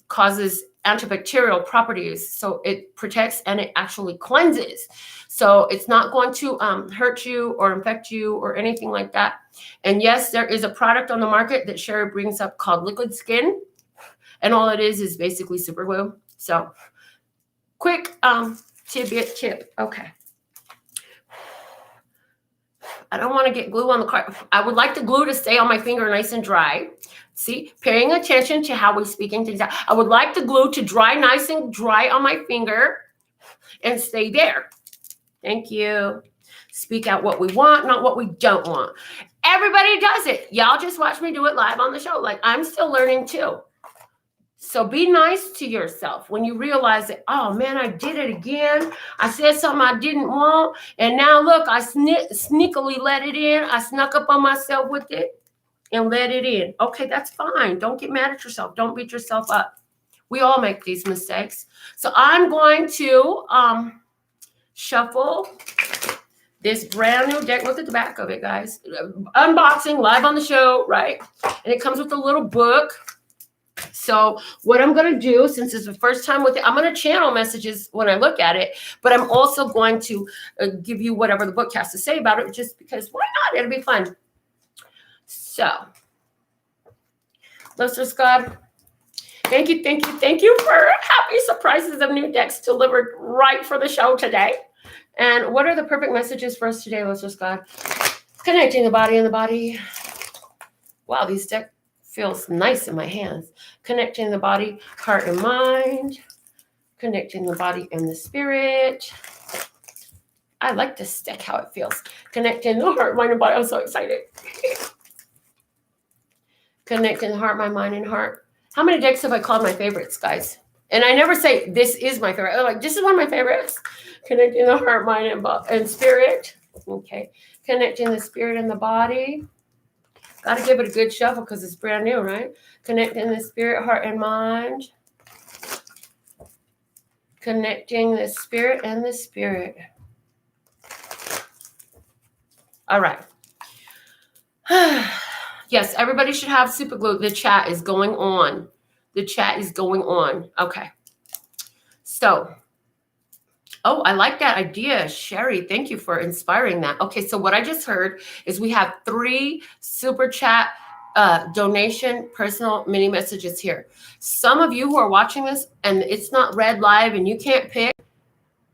causes antibacterial properties. So it protects and it actually cleanses. So it's not going to hurt you or infect you or anything like that. And yes, there is a product on the market that Sherry brings up called Liquid Skin. And all it is basically super glue. So quick tidbit tip. Okay. I don't want to get glue on the card. I would like the glue to stay on my finger nice and dry. See, paying attention to how we're speaking things out. I would like the glue to dry nice and dry on my finger and stay there. Thank you. Speak out what we want, not what we don't want. Everybody does it. Y'all just watch me do it live on the show. Like, I'm still learning too. So be nice to yourself when you realize that, oh man, I did it again. I said something I didn't want. And now look, I sneakily let it in. I snuck up on myself with it and let it in. Okay, that's fine. Don't get mad at yourself. Don't beat yourself up. We all make these mistakes. So I'm going to shuffle this brand new deck. Look at the back of it, guys. Unboxing live on the show, right? And it comes with a little book. So what I'm going to do, since it's the first time with it, I'm going to channel messages when I look at it, but I'm also going to give you whatever the book has to say about it, just because why not? It'll be fun. So, Listeners God, thank you for happy surprises of new decks delivered right for the show today. And what are the perfect messages for us today, Listeners God? Connecting the body and the body. Wow, these decks feels nice in my hands. Connecting the body, heart, and mind. Connecting the body and the spirit. I like this deck, how it feels. Connecting the heart, mind, and body. I'm so excited. Connecting the heart, my mind, and heart. How many decks have I called my favorites, guys? And I never say this is my favorite. I'm like, this is one of my favorites. Connecting the heart, mind, and spirit. Okay. Connecting the spirit and the body. Got to give it a good shuffle because it's brand new, right? Connecting the spirit, heart, and mind. Connecting the spirit and the spirit. All right. Yes, everybody should have super glue. The chat is going on. The chat is going on. Okay. So, oh, I like that idea, Sherry. Thank you for inspiring that. Okay, so what I just heard is we have 3 super chat donation personal mini messages here. Some of you who are watching this and it's not read live and you can't pick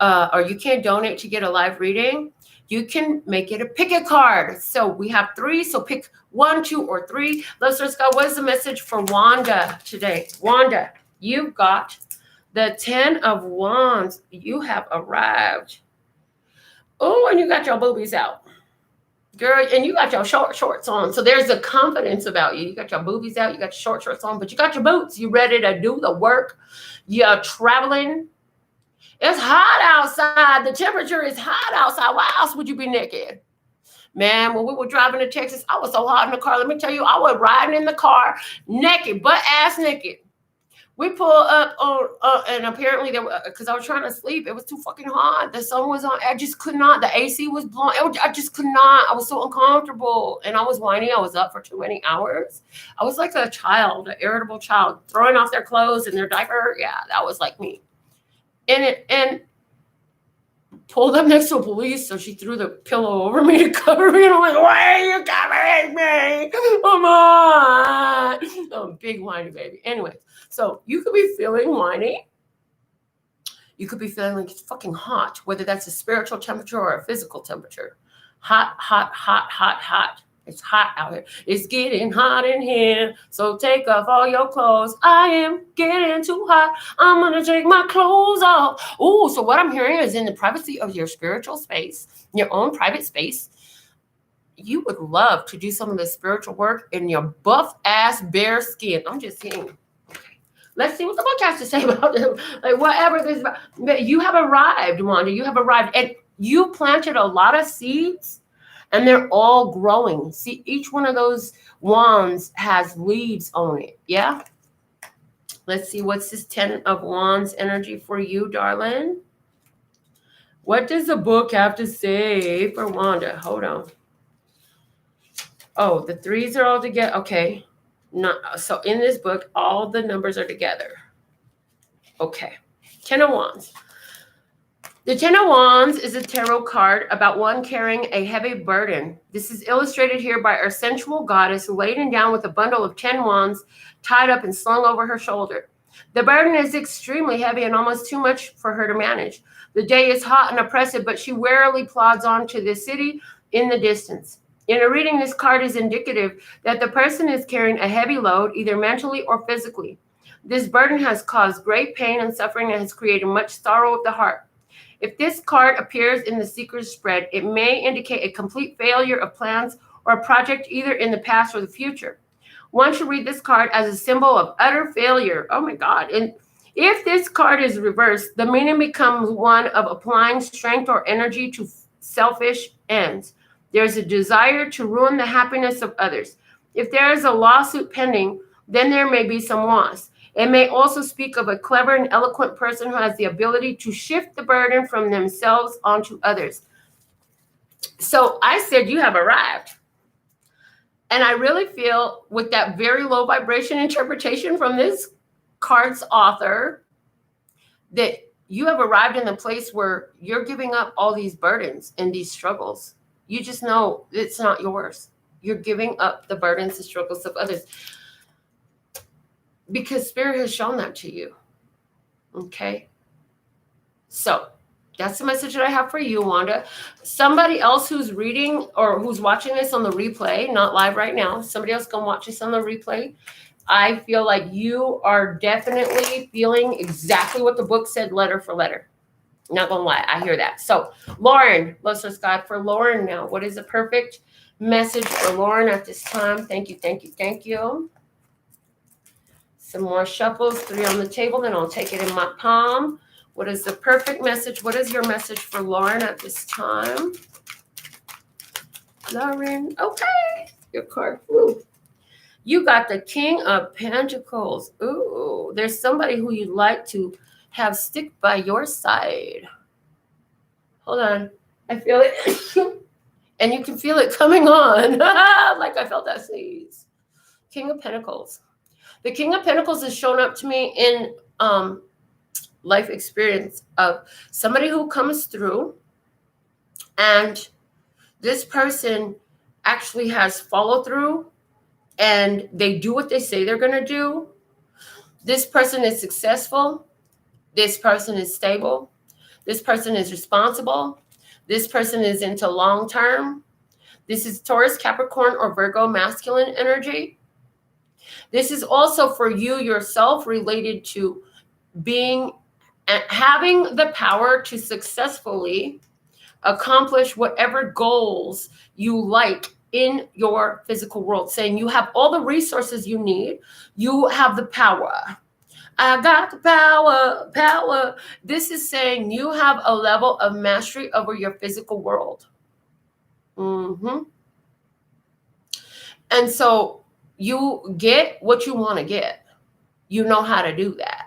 or you can't donate to get a live reading, you can make it a pick a card. So we have 3, so pick 1, 2, or 3. Let's go. What is the message for Wanda today? Wanda, you've got the 10 of Wands. You have arrived. Oh, and you got your boobies out. Girl, and you got your short shorts on. So there's a confidence about you. You got your boobies out. You got your short shorts on, but you got your boots. You ready to do the work. You're traveling. It's hot outside. The temperature is hot outside. Why else would you be naked? Man, when we were driving to Texas, I was so hot in the car. Let me tell you, I was riding in the car naked, butt ass naked. We pulled up on, and apparently there, because I was trying to sleep, it was too fucking hot. The sun was on. I just could not. The AC was blowing. I just could not. I was so uncomfortable, and I was whining. I was up for too many hours. I was like a child, an irritable child, throwing off their clothes and their diaper. Yeah, that was like me. And pulled up next to a police, so she threw the pillow over me to cover me. And I'm like, why are you covering me? Come on. I'm big whiny baby. Anyway, so you could be feeling whiny. You could be feeling like it's fucking hot, whether that's a spiritual temperature or a physical temperature. Hot, hot, hot, hot, hot. It's hot out here. It's getting hot in here. So take off all your clothes. I am getting too hot. I'm going to take my clothes off. Oh, so what I'm hearing is in the privacy of your spiritual space, your own private space, you would love to do some of the spiritual work in your buff ass bare skin. I'm just saying. Okay. Let's see what the book has to say about it. Like whatever this is about. You have arrived, Wanda. You have arrived. And you planted a lot of seeds. And they're all growing. See, each one of those wands has leaves on it. Yeah? Let's see. What's this 10 of Wands energy for you, darling? What does the book have to say for Wanda? Hold on. Oh, the 3s are all together. Okay. So in this book, all the numbers are together. Okay. Ten of Wands. The Ten of Wands is a tarot card about one carrying a heavy burden. This is illustrated here by our sensual goddess laden down with a bundle of 10 wands tied up and slung over her shoulder. The burden is extremely heavy and almost too much for her to manage. The day is hot and oppressive, but she warily plods on to the city in the distance. In a reading, this card is indicative that the person is carrying a heavy load, either mentally or physically. This burden has caused great pain and suffering and has created much sorrow of the heart. If this card appears in the Seeker's spread, it may indicate a complete failure of plans or a project either in the past or the future. One should read this card as a symbol of utter failure. Oh my God. And if this card is reversed, the meaning becomes one of applying strength or energy to selfish ends. There's a desire to ruin the happiness of others. If there is a lawsuit pending, then there may be some loss. It may also speak of a clever and eloquent person who has the ability to shift the burden from themselves onto others. So I said, you have arrived. And I really feel with that very low vibration interpretation from this card's author that you have arrived in the place where you're giving up all these burdens and these struggles. You just know it's not yours. You're giving up the burdens and struggles of others. Because Spirit has shown that to you. Okay? So that's the message that I have for you, Wanda. Somebody else who's reading or who's watching this on the replay, not live right now, somebody else can watch this on the replay. I feel like you are definitely feeling exactly what the book said, letter for letter. Not gonna lie, I hear that. So Lauren, let's just God for Lauren now. What is the perfect message for Lauren at this time? Thank you, thank you, thank you. Some more shuffles, 3 on the table, then I'll take it in my palm. What is the perfect message? What is your message for Lauren at this time? Lauren, okay. Your card flew. You got the King of Pentacles. Ooh, there's somebody who you'd like to have stick by your side. Hold on. I feel it. And you can feel it coming on. Like I felt that sneeze. King of Pentacles. The King of Pentacles has shown up to me in life experience of somebody who comes through, and this person actually has follow through and they do what they say they're going to do. This person is successful. This person is stable. This person is responsible. This person is into long term. This is Taurus, Capricorn, or Virgo masculine energy. This is also for you yourself related to being and having the power to successfully accomplish whatever goals you like in your physical world, saying you have all the resources you need. You have the power. I got the power. This is saying you have a level of mastery over your physical world. And so you get what you want to get. You know how to do that.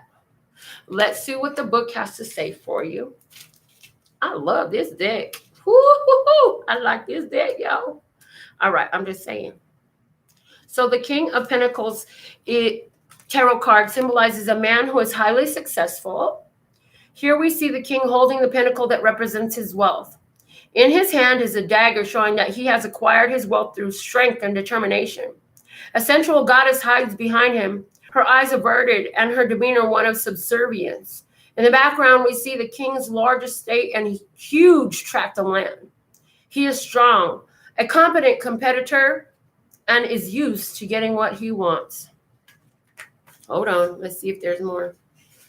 Let's see what the book has to say for you. I love this deck. Woo-hoo-hoo. I like this deck, yo. All right, I'm just saying. So the King of Pentacles tarot card symbolizes a man who is highly successful. Here we see the king holding the pentacle that represents his wealth. In his hand is a dagger showing that he has acquired his wealth through strength and determination. A sensual goddess hides behind him, her eyes averted and her demeanor one of subservience. In the background, we see the king's large estate and huge tract of land. He is strong, a competent competitor, and is used to getting what he wants. Hold on, let's see if there's more.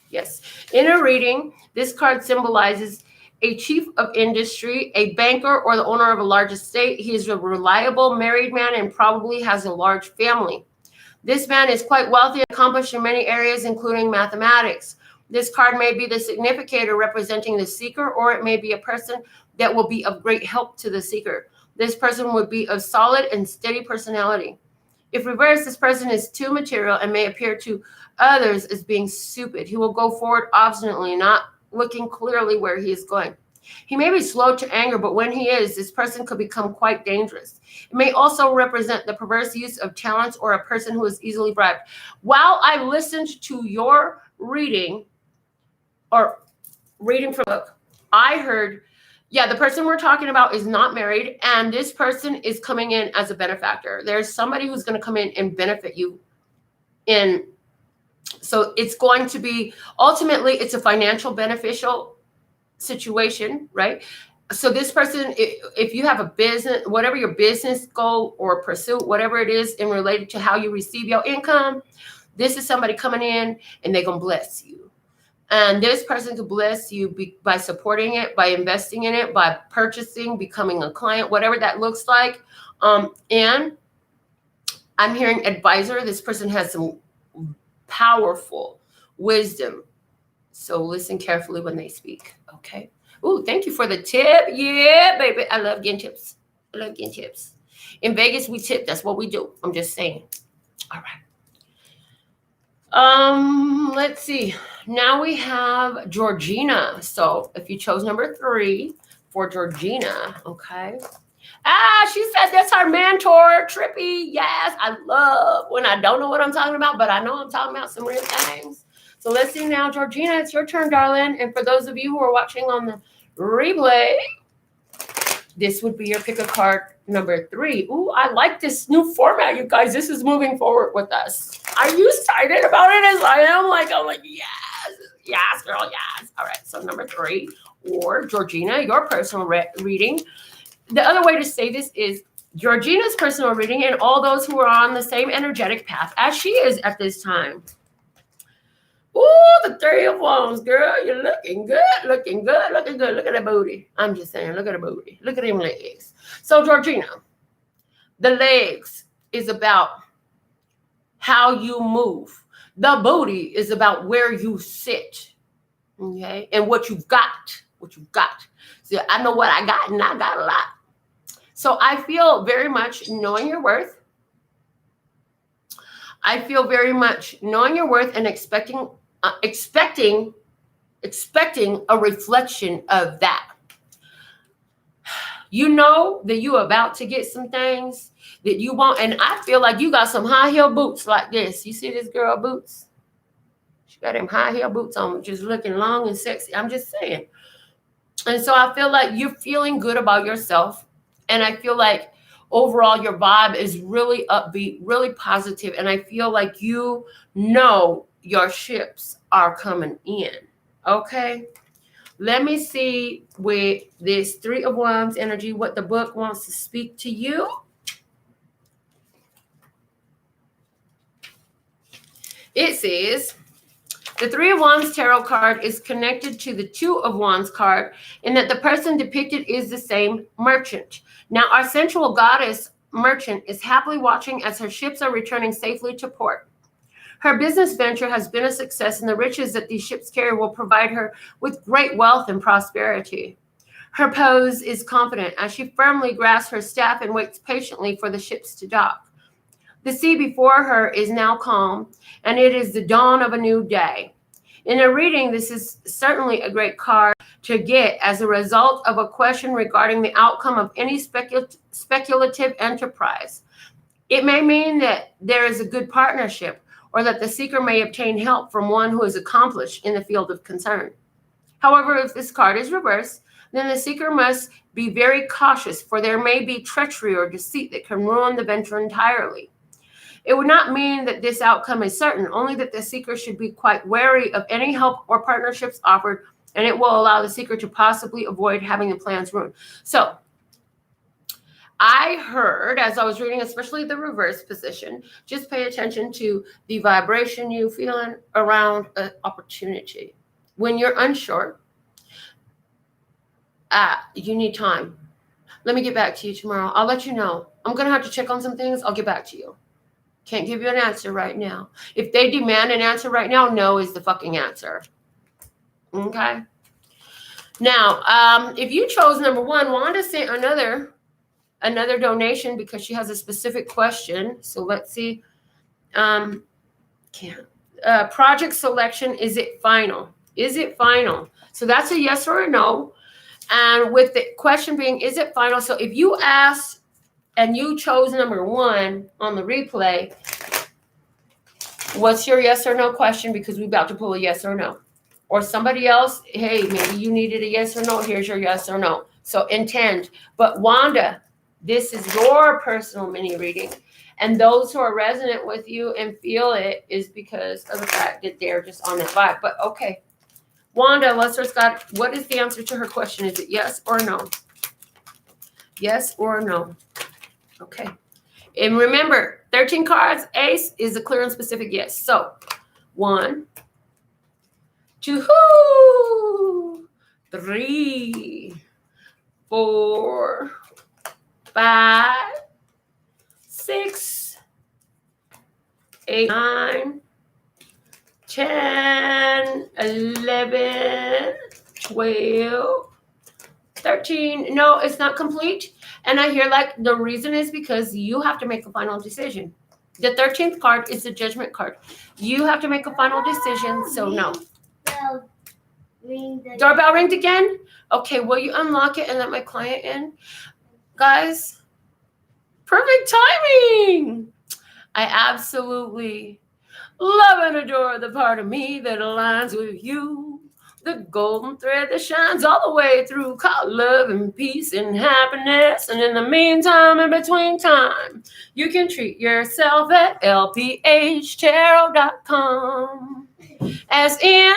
Yes. In a reading, this card symbolizes a chief of industry, a banker, or the owner of a large estate. He is a reliable married man and probably has a large family. This man is quite wealthy and accomplished in many areas, including mathematics. This card may be the significator representing the seeker, or it may be a person that will be of great help to the seeker. This person would be of solid and steady personality. If reversed, this person is too material and may appear to others as being stupid. He will go forward obstinately, not looking clearly where he is going. He may be slow to anger, but when he is, this person could become quite dangerous. It may also represent the perverse use of talents or a person who is easily bribed. While I listened to your reading, or reading from a book, I heard, yeah, the person we're talking about is not married, and this person is coming in as a benefactor. There's somebody who's going to come in and benefit you in. So it's going to be, ultimately, it's a financial beneficial situation, right? So this person, if you have a business, whatever your business goal or pursuit, whatever it is in related to how you receive your income, this is somebody coming in and they're going to bless you. And this person could bless you by supporting it, by investing in it, by purchasing, becoming a client, whatever that looks like. And I'm hearing advisor. This person has some powerful wisdom. So listen carefully when they speak, okay? Ooh, thank you for the tip. Yeah, baby. I love getting tips. I love getting tips. In Vegas, we tip. That's what we do. I'm just saying. All right. Let's see. Now we have Georgina. So if you chose number 3 for Georgina, okay. She says that's her mentor, Trippy. Yes, I love when I don't know what I'm talking about, but I know I'm talking about some real things. So let's see now, Georgina, it's your turn, darling. And for those of you who are watching on the replay, this would be your pick a card number 3. Ooh, I like this new format, you guys. This is moving forward with us. Are you excited about it as I am? I'm like, yes, girl, yes. All right, so number 3, or Georgina, your personal reading. The other way to say this is Georgina's personal reading and all those who are on the same energetic path as she is at this time. Ooh, the 3 of Wands, girl. You're looking good, looking good, looking good. Look at that booty. I'm just saying, look at the booty. Look at them legs. So, Georgina, the legs is about how you move. The booty is about where you sit, okay? And what you've got, So, I know what I got, and I got a lot. So, I feel very much knowing your worth. I feel very much knowing your worth and expecting a reflection of that. You know that you're about to get some things that you want. And I feel like you got some high heel boots like this. You see this girl boots? She got them high heel boots on, just looking long and sexy. I'm just saying. And so I feel like you're feeling good about yourself. And I feel like overall your vibe is really upbeat, really positive. And I feel like you know your ships are coming in. Okay. Let me see with this 3 of Wands energy what the book wants to speak to you. It says the 3 of Wands tarot card is connected to the 2 of Wands card in that the person depicted is the same merchant. Now, our sensual goddess merchant is happily watching as her ships are returning safely to port. Her business venture has been a success, and the riches that these ships carry will provide her with great wealth and prosperity. Her pose is confident as she firmly grasps her staff and waits patiently for the ships to dock. The sea before her is now calm, and it is the dawn of a new day. In a reading, this is certainly a great card to get as a result of a question regarding the outcome of any speculative enterprise. It may mean that there is a good partnership, or that the seeker may obtain help from one who is accomplished in the field of concern. However, if this card is reversed, then the seeker must be very cautious, for there may be treachery or deceit that can ruin the venture entirely. It would not mean that this outcome is certain, only that the seeker should be quite wary of any help or partnerships offered, and it will allow the seeker to possibly avoid having the plans ruined. So, I heard, as I was reading, especially the reverse position, just pay attention to the vibration you feeling around an opportunity. When you're unsure, you need time. Let me get back to you tomorrow. I'll let you know. I'm going to have to check on some things. I'll get back to you. Can't give you an answer right now. If they demand an answer right now, no is the fucking answer. Okay? Now, if you chose number 1, Wanda sent another donation because she has a specific question. So let's see. Project selection, is it final? Is it final? So that's a yes or a no. And with the question being, is it final? So if you asked and you chose number 1 on the replay, what's your yes or no question? Because we're about to pull a yes or no. or somebody else, hey, maybe you needed a yes or no. Here's your yes or no. So intend. But Wanda, this is your personal mini reading. And those who are resonant with you and feel it is because of the fact that they're just on that vibe. But okay. Wanda, Lesser Scott, what is the answer to her question? Is it yes or no? Yes or no? Okay. And remember, 13 cards, ace is a clear and specific yes. So 1, 2, 3, 4, 5, 6, 8, 9, 10, 11, 12, 13. No, it's not complete. And I hear like the reason is because you have to make a final decision. The 13th card is the judgment card. You have to make a final decision. So no. Doorbell ringed again? Okay, will you unlock it and let my client in? Guys, perfect timing. I absolutely love and adore the part of me that aligns with you. The golden thread that shines all the way through, called love and peace and happiness. And in the meantime, in between time, you can treat yourself at lphtarot.com. As in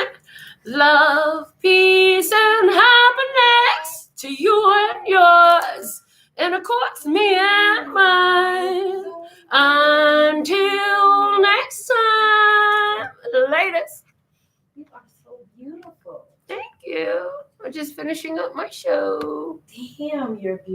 love, peace, and happiness to you and yours. And of course, me and mine. Until next time. Latest. You are so beautiful. Thank you. I'm just finishing up my show. Damn, you're beautiful.